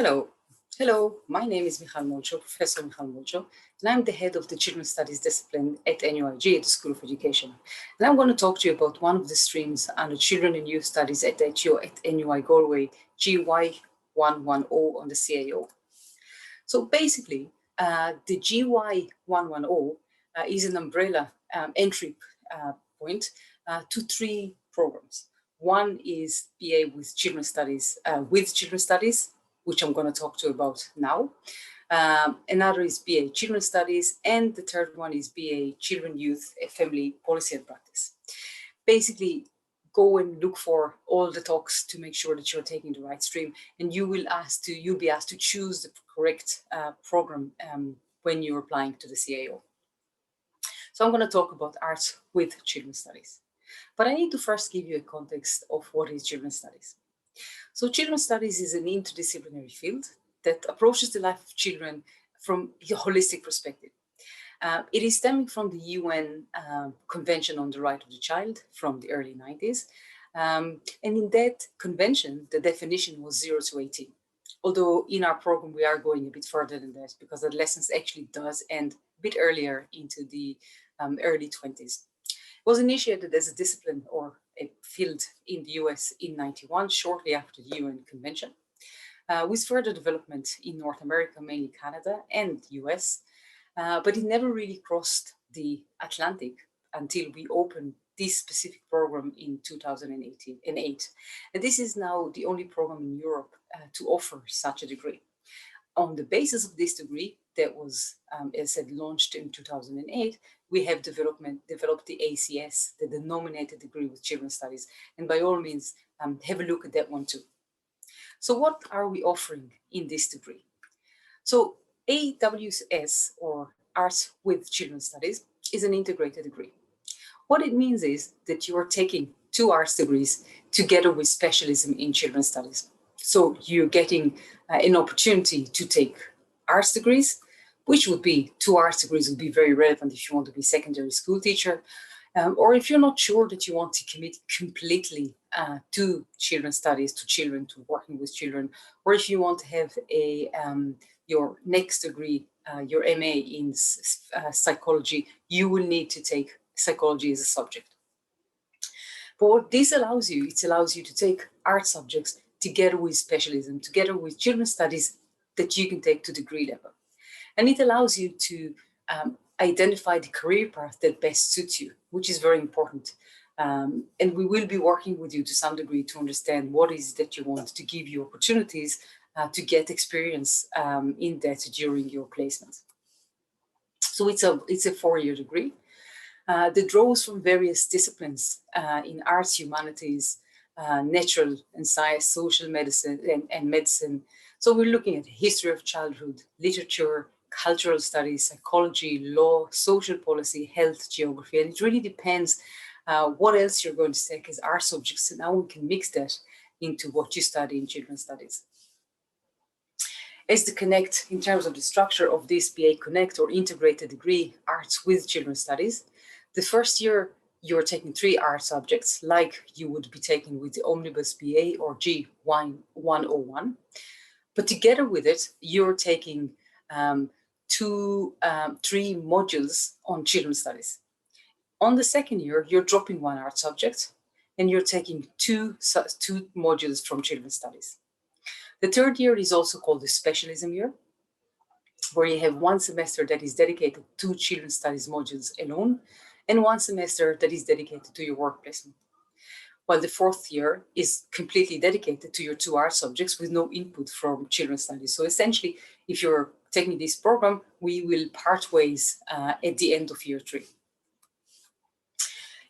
Hello. Hello, my name is Michal Molcho, Professor Michal Molcho, and I'm the head of the Children's Studies discipline at NUIG, at the School of Education. And I'm going to talk to you about one of the streams under Children and Youth Studies at NUI Galway, GY110 on the CAO. So basically, the GY110 is an umbrella entry point to three programs. One is BA with Children's Studies, which I'm going to talk to you about now. Another is BA Children's Studies, and the third one is BA Children, Youth, Family, Policy and Practice. Basically, go and look for all the talks to make sure that you're taking the right stream, and you'll be asked to choose the correct program when you're applying to the CAO. So I'm going to talk about arts with Children's Studies. But I need to first give you a context of what is Children's Studies. So Children's Studies is an interdisciplinary field that approaches the life of children from a holistic perspective. It is stemming from the UN Convention on the Right of the Child from the early 90s. And in that convention, the definition was 0 to 18. Although in our program, we are going a bit further than that because adolescence actually does end a bit earlier into the early 20s. It was initiated as a discipline or a field in the US in 91, shortly after the UN Convention, with further development in North America, mainly Canada and US, but it never really crossed the Atlantic until we opened this specific program in 2008. And this is now the only program in Europe to offer such a degree. On the basis of this degree that was, as I said, launched in 2008, we have developed the ACS, the denominated degree with Children's Studies, and by all means, have a look at that one too. So what are we offering in this degree? So AWS, or Arts with Children's Studies, is an integrated degree. What it means is that you are taking 2 arts degrees together with specialism in Children's Studies. So you're getting an opportunity to take arts degrees, which would be 2 arts degrees would be very relevant if you want to be secondary school teacher, or if you're not sure that you want to commit completely to Children's Studies, to children, to working with children, or if you want to have your next degree, your MA in psychology, you will need to take psychology as a subject. But what this allows you, it allows you to take art subjects together with specialism, together with Children's Studies that you can take to degree level. And it allows you to identify the career path that best suits you, which is very important. And we will be working with you to some degree to understand what is that you want to give you opportunities to get experience in that during your placement. So it's a 4-year degree that draws from various disciplines in arts, humanities, natural and science, social medicine, and medicine. So we're looking at the history of childhood, literature, cultural studies, psychology, law, social policy, health, geography, and it really depends what else you're going to take as art subjects, and now we can mix that into what you study in Children's Studies. As the Connect, in terms of the structure of this BA Connect or integrated degree, arts with Children's Studies, the first year you're taking 3 art subjects like you would be taking with the Omnibus BA or G101. But together with it, you're taking 3 modules on Children's Studies. On the second year, you're dropping 1 art subject and you're taking 2 modules from Children's Studies. The third year is also called the specialism year, where you have 1 semester that is dedicated to Children's Studies modules alone, and 1 semester that is dedicated to your work placement. While the 4th year is completely dedicated to your 2 art subjects with no input from Children's Studies. So essentially, if you're taking this program, we will part ways at the end of year 3.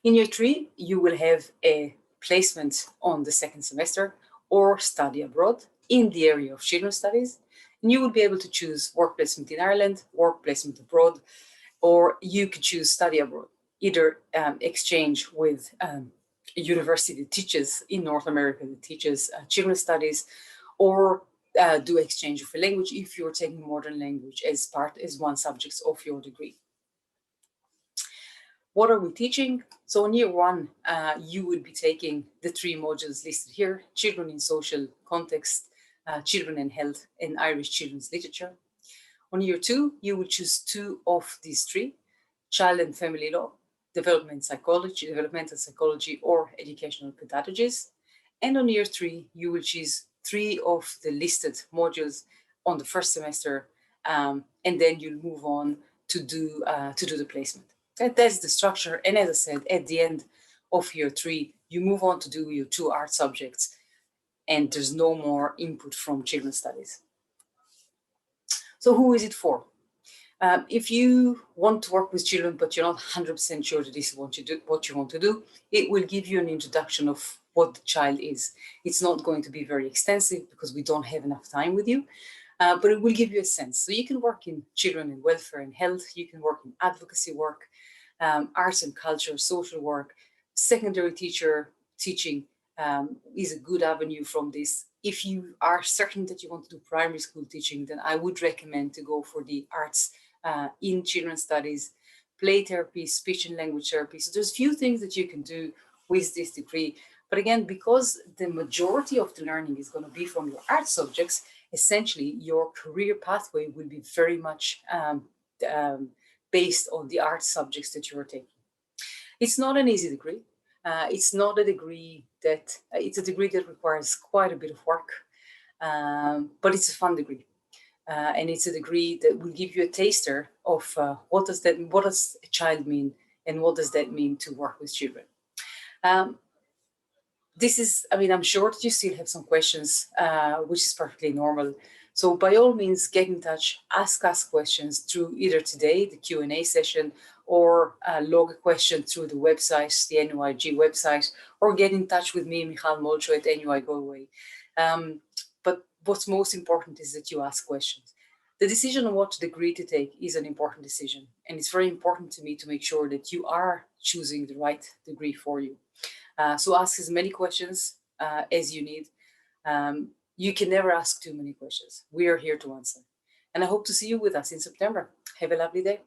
In year 3, you will have a placement on the 2nd semester or study abroad in the area of Children's Studies. And you will be able to choose work placement in Ireland, work placement abroad, or you could choose study abroad, either exchange with a university that teaches in North America that teaches Children's Studies, or do exchange of a language if you're taking modern language as 1 subject of your degree. What are we teaching? So in year 1, you will be taking the 3 modules listed here: children in social context, Children and Health and Irish Children's Literature. On year 2, you will choose 2 of these 3, Child and Family Law, Developmental Psychology, or Educational Pedagogies. And on year 3, you will choose 3 of the listed modules on the first semester, and then you'll move on to do the placement. That's the structure. And as I said, at the end of year 3, you move on to do your 2 art subjects, and there's no more input from children's studies. So who is it for? If you want to work with children, but you're not 100% sure that this is what you want to do, it will give you an introduction of what the child is. It's not going to be very extensive because we don't have enough time with you, but it will give you a sense. So you can work in children and welfare and health, you can work in advocacy work, arts and culture, social work, secondary teaching is a good avenue from this. If you are certain that you want to do primary school teaching, then I would recommend to go for the arts in children's studies, play therapy, speech and language therapy. So there's a few things that you can do with this degree. But again, because the majority of the learning is going to be from your art subjects, essentially your career pathway will be very much based on the art subjects that you are taking. It's not an easy degree. It's not a degree that, it's a degree that requires quite a bit of work, but it's a fun degree. And it's a degree that will give you a taster of what does a child mean, and what does that mean to work with children. I'm sure that you still have some questions, which is perfectly normal. So by all means, get in touch, ask us questions through either today, the Q&A session, or log a question through the website, the NUIG website, or get in touch with me, Michal Molcho at NUI Galway. But what's most important is that you ask questions. The decision on what degree to take is an important decision. And it's very important to me to make sure that you are choosing the right degree for you. So ask as many questions as you need. You can never ask too many questions. We are here to answer. And I hope to see you with us in September. Have a lovely day.